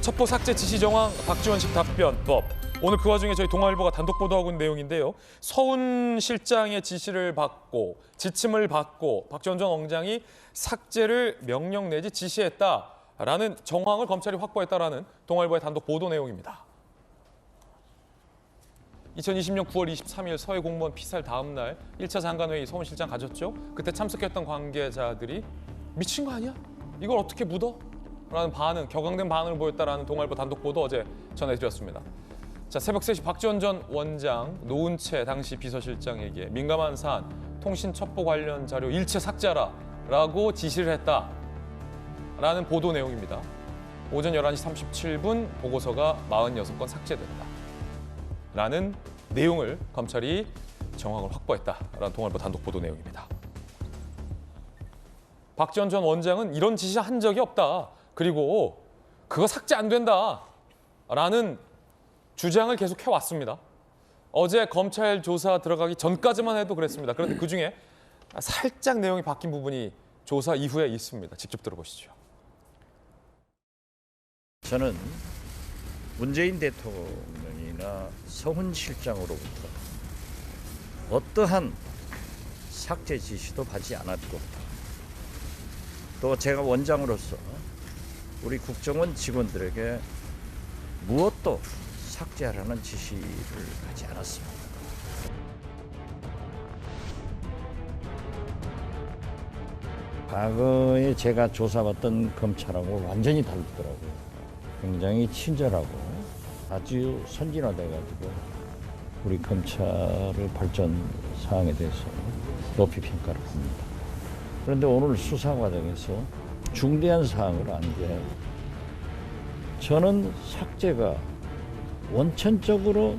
첩보 삭제 지시 정황 박지원식 답변법. 오늘 그 와중에 저희 동아일보가 단독 보도하고 있는 내용인데요. 서훈 실장의 지시를 받고 지침을 받고 박지원 전 원장이 삭제를 명령 내지 지시했다라는 정황을 검찰이 확보했다라는 동아일보의 단독 보도 내용입니다. 2020년 9월 23일 서해 공무원 피살 다음 날 1차 장관회의 서훈 실장 가졌죠. 그때 참석했던 관계자들이 미친 거 아니야? 이걸 어떻게 묻어? 라는 반응, 격앙된 반응을 보였다라는 동아일보 단독 보도 어제 전해드렸습니다. 자, 새벽 3시 박지원 전 원장 노은채 당시 비서실장에게 민감한 사안, 통신 첩보 관련 자료 일체 삭제하라라고 지시를 했다라는 보도 내용입니다. 오전 11시 37분 보고서가 46건 삭제됐다라는 내용을 검찰이 정황을 확보했다라는 동아일보 단독 보도 내용입니다. 박지원 전 원장은 이런 지시 한 적이 없다. 그리고 그거 삭제 안 된다라는 주장을 계속 해왔습니다. 어제 검찰 조사 들어가기 전까지만 해도 그랬습니다. 그런데 그중에 살짝 내용이 바뀐 부분이 조사 이후에 있습니다. 직접 들어보시죠. 저는 문재인 대통령이나 서훈 실장으로부터 어떠한 삭제 지시도 받지 않았고 또 제가 원장으로서 우리 국정원 직원들에게 무엇도 삭제하라는 지시를 하지 않았습니다. 과거에 제가 조사받던 검찰하고 완전히 다르더라고요. 굉장히 친절하고 아주 선진화돼가지고 우리 검찰의 발전 사항에 대해서 높이 평가를 합니다. 그런데 오늘 수사 과정에서 중대한 사항을 안 게 저는 삭제가 원천적으로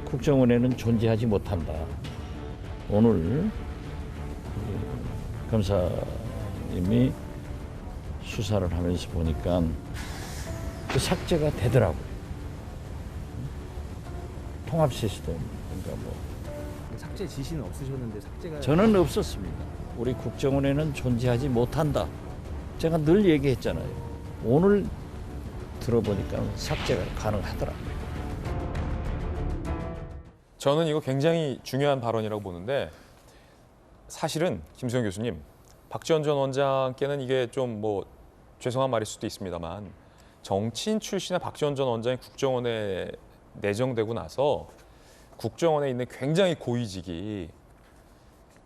국정원에는 존재하지 못한다. 오늘 검사님이 수사를 하면서 보니까 그 삭제가 되더라고요. 통합 시스템. 그러니까 뭐 삭제 지시는 없으셨는데 삭제가 저는 없었습니다. 우리 국정원에는 존재하지 못한다. 제가 늘 얘기했잖아요. 오늘 들어보니까 삭제가 가능하더라고요. 저는 이거 굉장히 중요한 발언이라고 보는데 사실은 김수영 교수님, 박지원 전 원장께는 이게 좀 뭐 죄송한 말일 수도 있습니다만 정치인 출신의 박지원 전 원장이 국정원에 내정되고 나서 국정원에 있는 굉장히 고위직이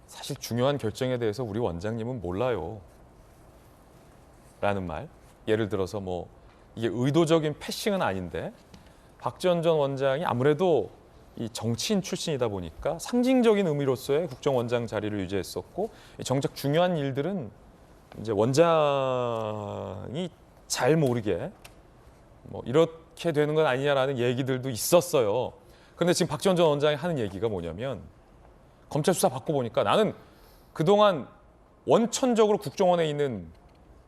사실 중요한 결정에 대해서 우리 원장님은 몰라요. 라는 말. 예를 들어서 뭐 이게 의도적인 패싱은 아닌데 박지원 전 원장이 아무래도 이 정치인 출신이다 보니까 상징적인 의미로서의 국정원장 자리를 유지했었고 정작 중요한 일들은 이제 원장이 잘 모르게 뭐 이렇게 되는 건 아니냐라는 얘기들도 있었어요. 그런데 지금 박지원 전 원장이 하는 얘기가 뭐냐면 검찰 수사 받고 보니까 나는 그동안 원천적으로 국정원에 있는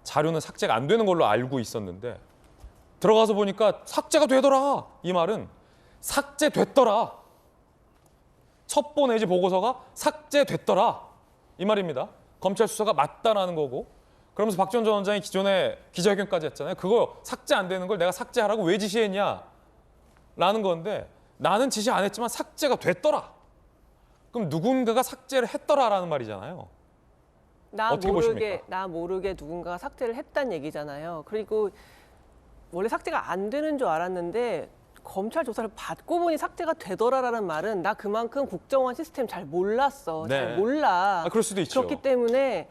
자료는 삭제가 안 되는 걸로 알고 있었는데 들어가서 보니까 삭제가 되더라. 이 말은 삭제됐더라. 첩보 내지 보고서가 삭제됐더라. 이 말입니다. 검찰 수사가 맞다라는 거고 그러면서 박지원 전 원장이 기존에 기자회견까지 했잖아요. 그거 삭제 안 되는 걸 내가 삭제하라고 왜 지시했냐? 라는 건데 나는 지시 안 했지만 삭제가 됐더라. 그럼 누군가가 삭제를 했더라라는 말이잖아요. 어떻게 보십니까? 나 모르게 누군가가 삭제를 했단 얘기잖아요. 그리고 원래 삭제가 안 되는 줄 알았는데 검찰 조사를 받고 보니 삭제가 되더라라는 말은 나 그만큼 국정원 시스템 잘 몰랐어. 네. 잘 몰라. 그럴 수도 있죠. 그렇기 때문에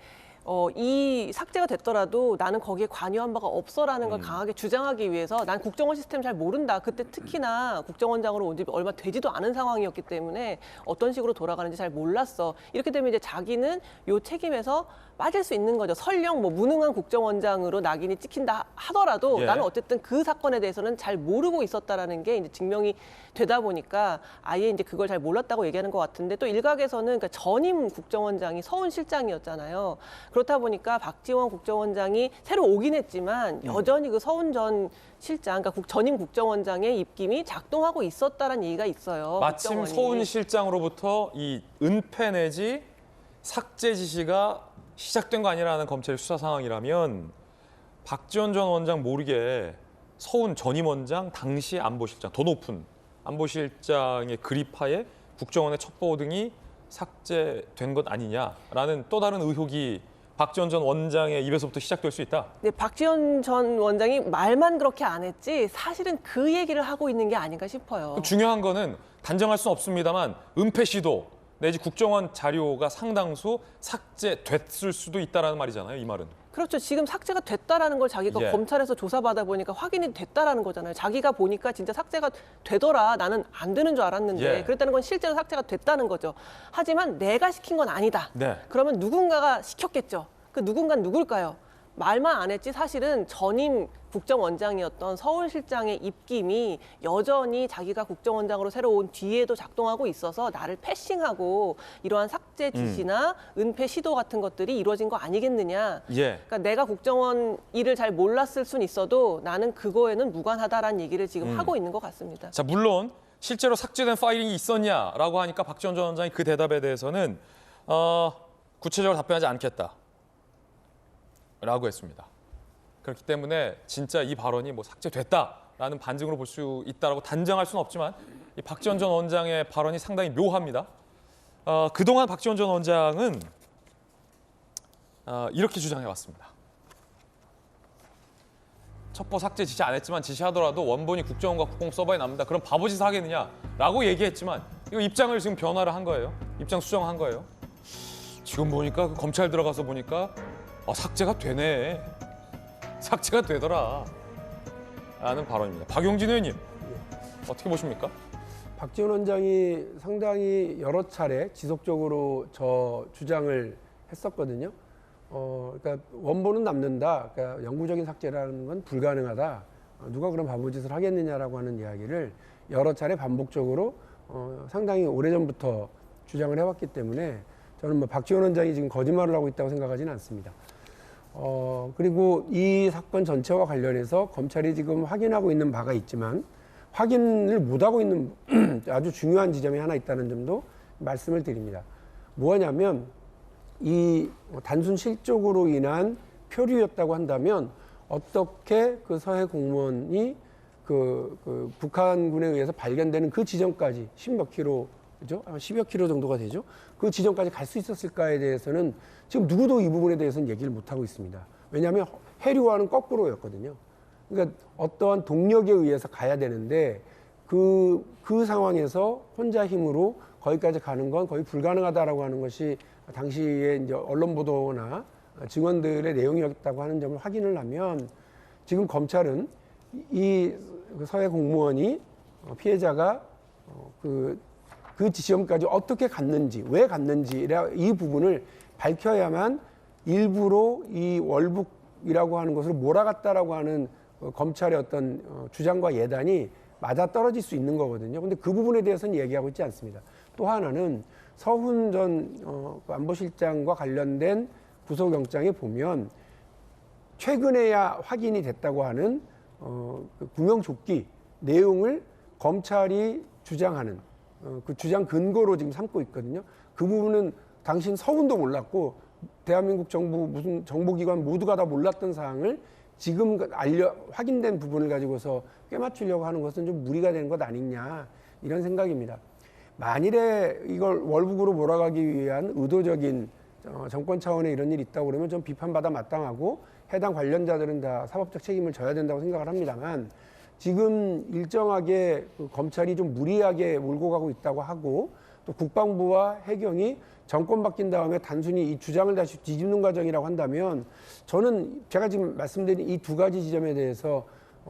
이 삭제가 됐더라도 나는 거기에 관여한 바가 없어라는 걸 강하게 주장하기 위해서 난 국정원 시스템 잘 모른다. 그때 특히나 국정원장으로 온 지 얼마 되지도 않은 상황이었기 때문에 어떤 식으로 돌아가는지 잘 몰랐어. 이렇게 되면 이제 자기는 요 책임에서 빠질 수 있는 거죠. 설령 뭐 무능한 국정원장으로 낙인이 찍힌다 하더라도 예. 나는 어쨌든 그 사건에 대해서는 잘 모르고 있었다라는 게 이제 증명이 되다 보니까 아예 이제 그걸 잘 몰랐다고 얘기하는 것 같은데 또 일각에서는 그러니까 전임 국정원장이 서훈 실장이었잖아요. 그렇다 보니까 박지원 국정원장이 새로 오긴 했지만 여전히 그 서훈 전 실장, 그러니까 전임 국정원장의 입김이 작동하고 있었다라는 얘기가 있어요. 마침 국정원이. 서훈 실장으로부터 이 은폐 내지 삭제 지시가 시작된 거 아니라는 검찰의 수사 상황이라면 박지원 전 원장 모르게 서훈 전임 원장 당시 안보실장, 더 높은 안보실장의 그립하에 국정원의 첩보 등이 삭제된 것 아니냐라는 또 다른 의혹이 박지원 전 원장의 입에서부터 시작될 수 있다. 네, 박지원 전 원장이 말만 그렇게 안 했지 사실은 그 얘기를 하고 있는 게 아닌가 싶어요. 중요한 거는 단정할 수는 없습니다만 은폐 시도 내지 국정원 자료가 상당수 삭제됐을 수도 있다라는 말이잖아요. 이 말은. 그렇죠. 지금 삭제가 됐다라는 걸 자기가 예. 검찰에서 조사받아 보니까 확인이 됐다라는 거잖아요. 자기가 보니까 진짜 삭제가 되더라. 나는 안 되는 줄 알았는데 예. 그랬다는 건 실제로 삭제가 됐다는 거죠. 하지만 내가 시킨 건 아니다. 네. 그러면 누군가가 시켰겠죠. 그 누군가는 누굴까요? 말만 안 했지 사실은 전임 국정원장이었던 서울실장의 입김이 여전히 자기가 국정원장으로 새로 온 뒤에도 작동하고 있어서 나를 패싱하고 이러한 삭제 지시나 은폐 시도 같은 것들이 이루어진 거 아니겠느냐. 예. 그러니까 내가 국정원 일을 잘 몰랐을 순 있어도 나는 그거에는 무관하다라는 얘기를 지금 하고 있는 것 같습니다. 자, 물론 실제로 삭제된 파일이 있었냐라고 하니까 박지원 전 원장이 그 대답에 대해서는 구체적으로 답변하지 않겠다. 라고 했습니다. 그렇기 때문에 진짜 이 발언이 뭐 삭제됐다라는 반증으로 볼 수 있다라고 단정할 수는 없지만 이 박지원 전 원장의 발언이 상당히 묘합니다. 그동안 박지원 전 원장은 이렇게 주장해 왔습니다. 첩보 삭제 지시 안 했지만 지시하더라도 원본이 국정원과 국공 서버에 남는다. 그럼 바보짓을 하겠느냐라고 얘기했지만 이거 입장을 지금 변화를 한 거예요. 입장 수정한 거예요. 지금 보니까 그 검찰 들어가서 보니까 삭제가 되네. 삭제가 되더라. 라는 발언입니다. 박용진 의원님, 어떻게 보십니까? 박지원 원장이 상당히 여러 차례 지속적으로 저 주장을 했었거든요. 그러니까 원본은 남는다. 그러니까 영구적인 삭제라는 건 불가능하다. 누가 그런 바보짓을 하겠느냐라고 하는 이야기를 여러 차례 반복적으로 상당히 오래전부터 주장을 해왔기 때문에 저는 뭐 박지원 원장이 지금 거짓말을 하고 있다고 생각하지는 않습니다. 그리고 이 사건 전체와 관련해서 검찰이 지금 확인하고 있는 바가 있지만 확인을 못하고 있는 아주 중요한 지점이 하나 있다는 점도 말씀을 드립니다. 뭐냐면 이 단순 실족으로 인한 표류였다고 한다면 어떻게 그 서해 공무원이 그 북한군에 의해서 발견되는 그 지점까지 10몇 킬로, 그죠? 10여 킬로 정도가 되죠. 그 지점까지 갈 수 있었을까에 대해서는 지금 누구도 이 부분에 대해서는 얘기를 못하고 있습니다. 왜냐하면 해류와는 거꾸로였거든요. 그러니까 어떠한 동력에 의해서 가야 되는데 그 상황에서 혼자 힘으로 거기까지 가는 건 거의 불가능하다라고 하는 것이 당시에 이제 언론 보도나 증언들의 내용이었다고 하는 점을 확인을 하면 지금 검찰은 이 서해 공무원이 피해자가 그 지점까지 어떻게 갔는지, 왜 갔는지 이 부분을 밝혀야만 일부러 이 월북이라고 하는 것으로 몰아갔다라고 하는 검찰의 어떤 주장과 예단이 맞아 떨어질 수 있는 거거든요. 근데 그 부분에 대해서는 얘기하고 있지 않습니다. 또 하나는 서훈 전 안보실장과 관련된 구속영장에 보면 최근에야 확인이 됐다고 하는 구명조끼 내용을 검찰이 주장하는 그 주장 근거로 지금 삼고 있거든요. 그 부분은 당신 서훈도 몰랐고 대한민국 정부 무슨 정보기관 모두가 다 몰랐던 사항을 지금 확인된 부분을 가지고서 꿰맞추려고 하는 것은 좀 무리가 되는 것 아니냐 이런 생각입니다. 만일에 이걸 월북으로 몰아가기 위한 의도적인 정권 차원의 이런 일이 있다고 그러면 좀 비판받아 마땅하고 해당 관련자들은 다 사법적 책임을 져야 된다고 생각을 합니다만 지금 일정하게 검찰이 좀 무리하게 몰고 가고 있다고 하고 또 국방부와 해경이 정권 바뀐 다음에 단순히 이 주장을 다시 뒤집는 과정이라고 한다면 저는 제가 지금 말씀드린 이 두 가지 지점에 대해서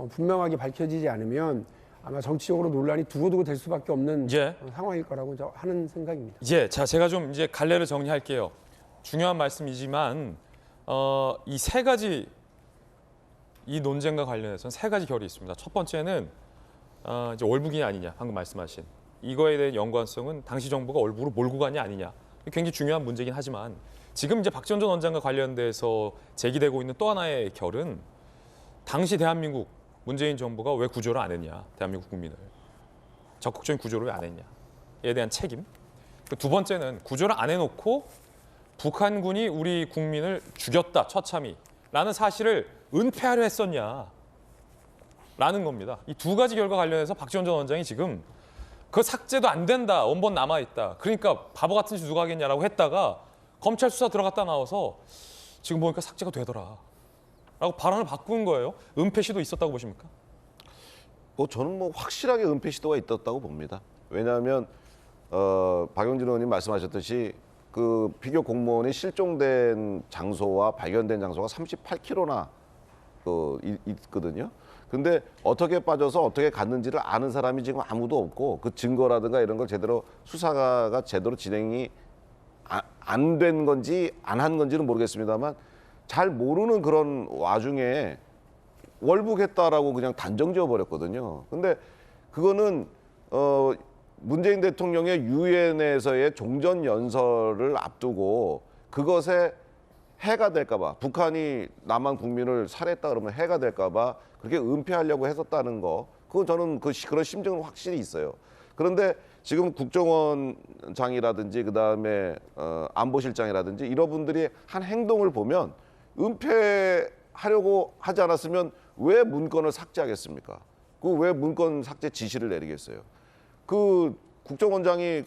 분명하게 밝혀지지 않으면 아마 정치적으로 논란이 두고두고 될 수밖에 없는 상황일 거라고 하는 생각입니다. 자, 제가 좀 이제 갈래를 정리할게요. 중요한 말씀이지만 이 세 가지 이 논쟁과 관련해서는 세 가지 결이 있습니다. 첫 번째는 이제 월북이 아니냐, 방금 말씀하신 이거에 대한 연관성은 당시 정부가 월북으로 몰고 가냐 아니냐, 굉장히 중요한 문제긴 하지만 지금 이제 박지원 전 원장과 관련돼서 제기되고 있는 또 하나의 결은 당시 대한민국 문재인 정부가 왜 구조를 안 했냐, 대한민국 국민을 적극적인 구조를 왜 안 했냐에 대한 책임. 두 번째는 구조를 안 해놓고 북한군이 우리 국민을 죽였다, 처참히라고 라는 사실을 은폐하려 했었냐 라는 겁니다. 이 두 가지 결과 관련해서 박지원 전 원장이 지금 그 삭제도 안 된다. 원본 남아있다. 그러니까 바보 같은 짓 누가 하겠냐라고 했다가 검찰 수사 들어갔다 나와서 지금 보니까 삭제가 되더라. 라고 발언을 바꾼 거예요. 은폐 시도 있었다고 보십니까? 저는 뭐 확실하게 은폐 시도가 있었다고 봅니다. 왜냐하면 박용진 의원님 말씀하셨듯이 그 피겨 공무원이 실종된 장소와 발견된 장소가 38km나 있거든요. 근데 어떻게 빠져서 어떻게 갔는지를 아는 사람이 지금 아무도 없고 그 증거라든가 이런 걸 제대로 수사가 제대로 진행이 안 된 건지 안 한 건지는 모르겠습니다만 잘 모르는 그런 와중에 월북했다라고 그냥 단정 지어버렸거든요. 근데 그거는 문재인 대통령의 유엔에서의 종전 연설을 앞두고 그것에 해가 될까봐 북한이 남한 국민을 살해했다 그러면 해가 될까봐 그렇게 은폐하려고 했었다는 거, 그건 저는 그런 심정은 확실히 있어요. 그런데 지금 국정원장이라든지 그다음에 안보실장이라든지 이런 분들이 한 행동을 보면 은폐하려고 하지 않았으면 왜 문건을 삭제하겠습니까? 그 왜 문건 삭제 지시를 내리겠어요? 그 국정원장이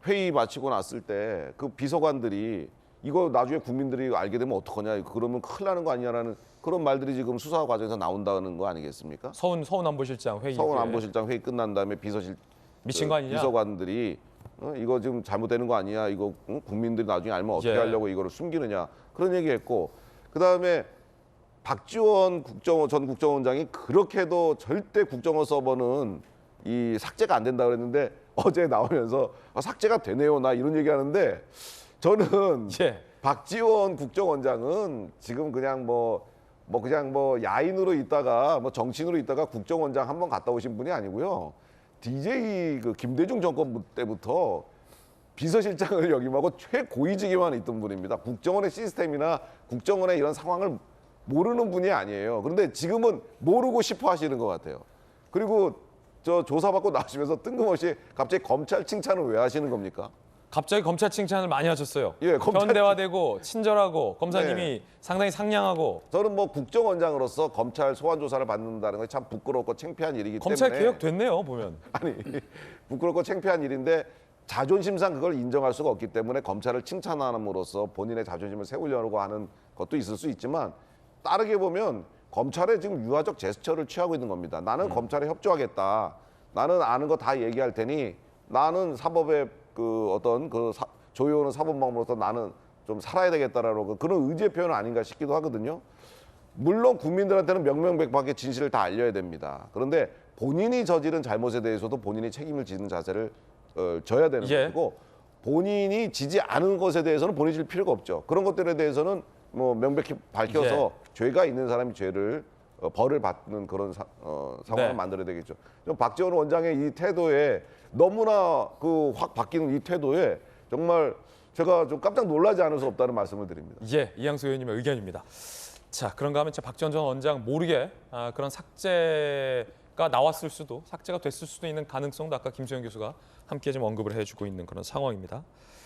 회의 마치고 났을 때 그 비서관들이 이거 나중에 국민들이 알게 되면 어떡하냐, 그러면 큰일 나는 거 아니냐라는 그런 말들이 지금 수사 과정에서 나온다는 거 아니겠습니까? 서훈 안보실장 회의. 서훈 안보실장 회의 끝난 다음에 미친 거 아니냐? 비서관들이 이거 지금 잘못되는 거 아니야? 이거 국민들이 나중에 알면 어떻게 예. 하려고 이거를 숨기느냐? 그런 얘기했고, 그 다음에 박지원 전 국정원장이 그렇게도 절대 국정원 서버는 이 삭제가 안 된다 그랬는데 어제 나오면서 삭제가 되네요. 나 이런 얘기하는데 저는 예. 박지원 국정원장은 지금 그냥 그냥 야인으로 있다가 정치인으로 있다가 국정원장 한번 갔다 오신 분이 아니고요. DJ 그 김대중 정권 때부터 비서실장을 역임하고 최고위직에만 있던 분입니다. 국정원의 시스템이나 국정원의 이런 상황을 모르는 분이 아니에요. 그런데 지금은 모르고 싶어 하시는 것 같아요. 그리고 조사받고 나오시면서 뜬금없이 갑자기 검찰 칭찬을 왜 하시는 겁니까? 갑자기 검찰 칭찬을 많이 하셨어요. 예, 검찰 현대화되고 친절하고 검사님이 네. 상당히 상냥하고. 저는 국정원장으로서 검찰 소환 조사를 받는다는 건 참 부끄럽고 창피한 일이기 검찰 때문에 개혁 됐네요 보면. 아니 부끄럽고 창피한 일인데 자존심상 그걸 인정할 수가 없기 때문에 검찰을 칭찬함으로써 본인의 자존심을 세우려고 하는 것도 있을 수 있지만 따르게 보면 검찰에 지금 유화적 제스처를 취하고 있는 겁니다. 나는 검찰에 협조하겠다. 나는 아는 거 다 얘기할 테니 나는 사법의 조여오는 사법망으로서 나는 좀 살아야 되겠다라고 그런 의지의 표현 아닌가 싶기도 하거든요. 물론 국민들한테는 명명백백하게 진실을 다 알려야 됩니다. 그런데 본인이 저지른 잘못에 대해서도 본인이 책임을 지는 자세를 져야 되는 예. 것이고 본인이 지지 않은 것에 대해서는 본인이 질 필요가 없죠. 그런 것들에 대해서는 명백히 밝혀서 죄가 있는 사람이 죄를 벌을 받는 그런 상황을 네. 만들어야 되겠죠. 박지원 원장의 이 태도에 너무나 확 바뀌는 이 태도에 정말 제가 좀 깜짝 놀라지 않을 수 없다는 말씀을 드립니다. 예, 이양수 의원님의 의견입니다. 자, 그런가 하면 박지원 전 원장 모르게 그런 삭제가 나왔을 수도, 삭제가 됐을 수도 있는 가능성도 아까 김수영 교수가 함께 좀 언급을 해주고 있는 그런 상황입니다.